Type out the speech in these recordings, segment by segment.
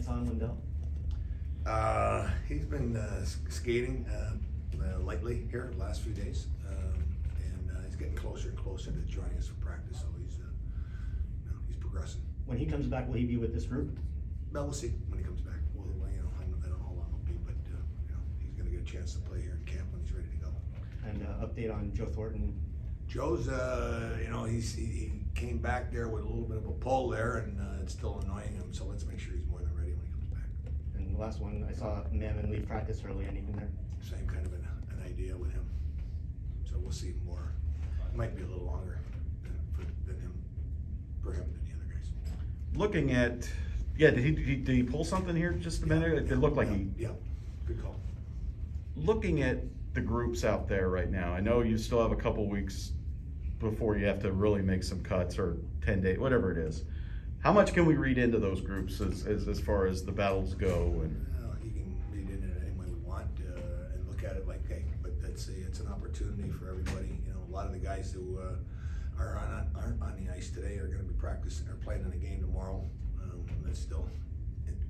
chance on Lindell? He's been skating lightly here the last few days, and he's getting closer and closer to joining us for practice. So he's progressing. When he comes back, will he be with this group? Well, we'll see when he comes back. Well, I don't know how long it'll be, but he's going to get a chance to play here in camp when he's ready to go. And update on Joe Thornton. Joe's, he came back there with a little bit of a pull there, and it's still annoying him. So let's make sure he's more than ready when he comes back. And the last one, I saw Mammon leave practice early. Anything there? Same kind of an idea with him. So we'll see more. It might be a little longer for him than the other guys. Looking at, did he pull something here just a minute? It looked like Yeah, good call. Looking at the groups out there right now, I know you still have a couple weeks before you have to really make some cuts, or 10 days, whatever it is. How much can we read into those groups as far as the battles go? And you can read into it any way we want and look at it like, hey, but it's an opportunity for everybody. A lot of the guys who aren't on the ice today are going to be practicing or playing in a game tomorrow. That still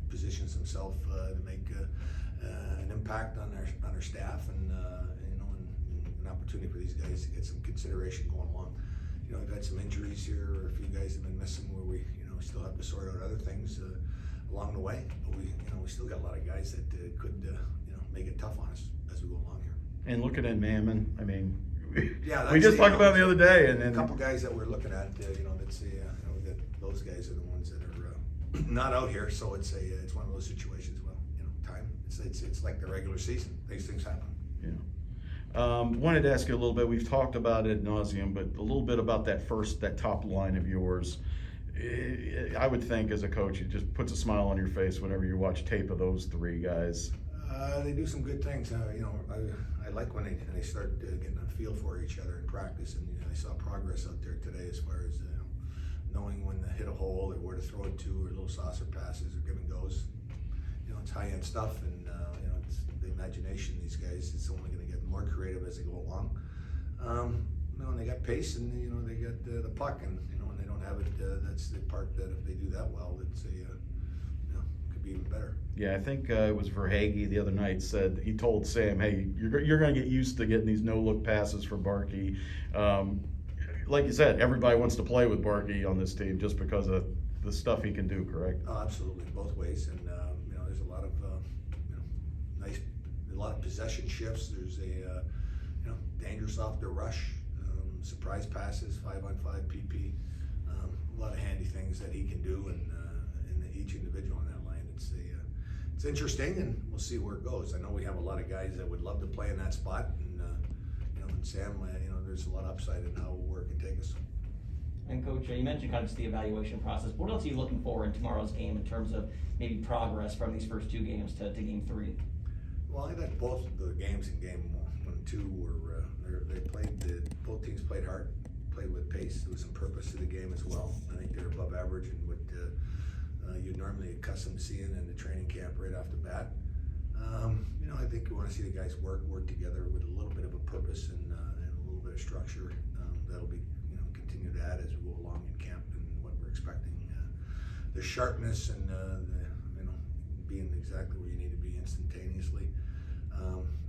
positions themselves to make an impact on their staff, and an opportunity for these guys to get some consideration going along. We've had some injuries here, or a few guys have been missing where we still have to sort out other things along the way. But we still got a lot of guys that could make it tough on us as we go along here. And looking at Mammon, I mean, yeah, we just talked about it the other day, and then a couple guys that we're looking at, that's we got those guys are the ones that are not out here, so it's one of those situations. Well, time. It's like the regular season. These things happen. Yeah. Wanted to ask you a little bit. We've talked about it ad nauseum, but a little bit about that top line of yours. I would think as a coach, it just puts a smile on your face whenever you watch tape of those three guys. They do some good things. I like when they start getting a feel for each other in practice, and I saw progress out there today as far as knowing when to hit a hole or where to throw it to, or little saucer passes or give and goes. It's high-end stuff, and it's the imagination. These guys, it's only going to get more creative as they go along. And they got pace, and they got the puck, and when they don't have it, that's the part that if they do that well, it's could be even better. Yeah, I think it was Verhaeghe the other night said he told Sam, "Hey, you're going to get used to getting these no-look passes for Barkey." Like you said, everybody wants to play with Barkey on this team just because of the stuff he can do. Correct? Oh, absolutely, both ways, and there's a lot of a lot of possession shifts. There's a dangerous off the rush, surprise passes, 5-on-5 PP. A lot of handy things that he can do, and each individual on that line. It's interesting, and we'll see where it goes. I know we have a lot of guys that would love to play in that spot, and and Sam, there's a lot of upside in how where it can take us. And Coach, you mentioned kind of just the evaluation process. What else are you looking for in tomorrow's game in terms of maybe progress from these first two games to game 3? Well, I thought both of the games in game 1 and 2 were both teams played hard, played with pace. There was some purpose to the game as well. I think they're above average in what you're normally accustomed to seeing in the training camp right off the bat. I think you want to see the guys work together with a little bit of a purpose and a little bit of structure. That'll be continue to add as we go along in camp, and what we're expecting. The sharpness and being exactly where you need to be instantaneously.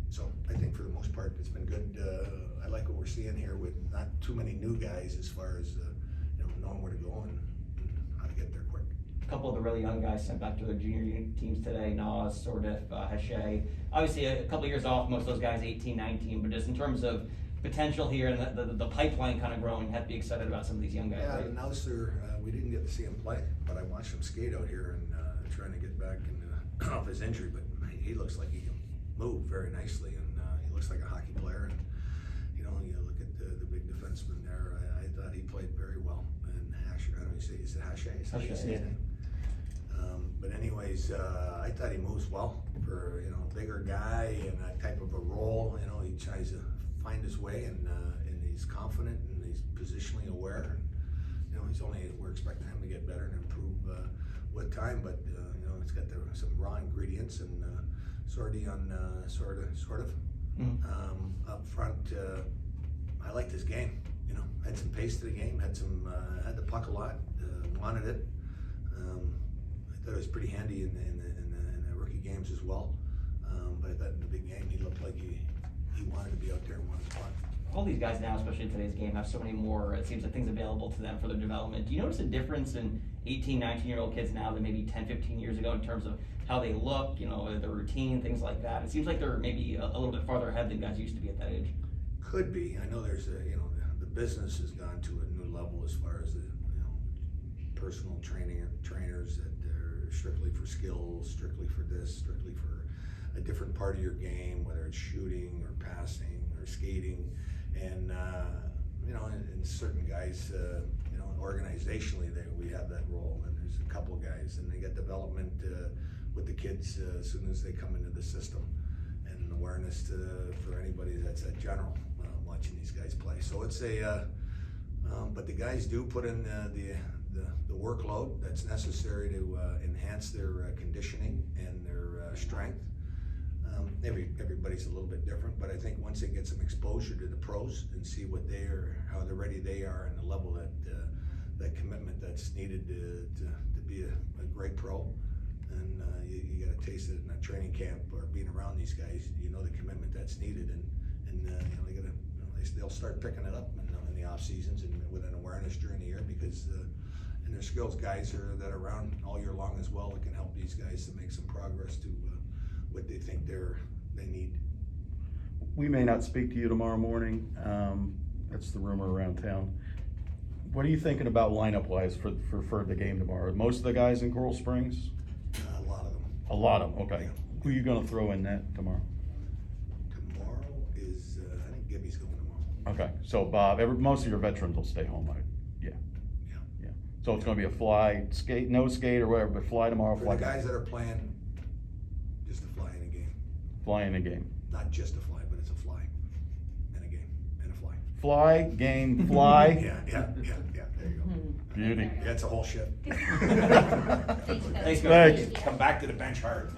So I think for the most part it's been good. I like what we're seeing here with not too many new guys as far as knowing where to go and how to get there quick. A couple of the really young guys sent back to their junior teams today, Nas, Sordif, Hachey. Obviously a couple of years off, most of those guys 18, 19, but just in terms of potential here and the pipeline kind of growing, have to be excited about some of these young guys. Yeah, right? Nauser, we didn't get to see him play, but I watched him skate out here and trying to get back off his injury, but he looks like he can move very nicely, and he looks like a hockey player. And you look at the big defenseman there. I thought he played very well. And Hachey, I don't know, is it Hachey? Is that his name? But anyways, I thought he moves well for a bigger guy and that type of a role. He tries to find his way, and he's confident, and he's positionally aware. And we're expecting him to get better and improve with time. But it's got some raw ingredients, and sort of. Up front, I liked his game. Had some pace to the game. Had the puck a lot. Wanted it. I thought it was pretty handy in the rookie games as well. But I thought in the big game, he looked like he wanted to be out there and wanted to play. All these guys now, especially in today's game, have so many more, it seems like, things available to them for their development. Do you notice a difference in 18, 19-year-old kids now than maybe 10, 15 years ago in terms of how they look, their routine, things like that? It seems like they're maybe a little bit farther ahead than guys used to be at that age. Could be. I know there's the business has gone to a new level as far as the personal trainers that are strictly for skills, strictly for this, strictly for a different part of your game, whether it's shooting or passing or skating, and and certain guys, organizationally we have that role, and there's a couple guys, and they get development with the kids as soon as they come into the system, and an awareness for anybody that's at general watching these guys play. So it's but the guys do put in the workload that's necessary to enhance their conditioning and their strength. Everybody's a little bit different, but I think once they get some exposure to the pros and see how ready they are, and the level that commitment that's needed to be a great pro, and you got to taste it in a training camp or being around these guys. The commitment that's needed, and they'll start picking it up in the off seasons and with an awareness during the year, because and their skills guys that are around all year long as well that can help these guys to make some progress to what they think they need. We may not speak to you tomorrow morning. That's the rumor around town. What are you thinking about lineup wise for the game tomorrow? Most of the guys in Coral Springs? A lot of them. A lot of them, okay. Yeah. Who are you gonna throw in net tomorrow? Tomorrow is, I think Gibby's going tomorrow. Okay, so Bob, most of your veterans will stay home, right? Yeah. So it's gonna be a fly, skate, no skate or whatever, but fly tomorrow, For fly. the guys that are playing, just to fly in a game. Fly in a game. Not just a fly, but it's a fly and a game and a fly. Fly, game, fly. Yeah, there you go. Beauty. Yeah, it's a whole shift. Thanks, Thanks. Come back to the bench hard.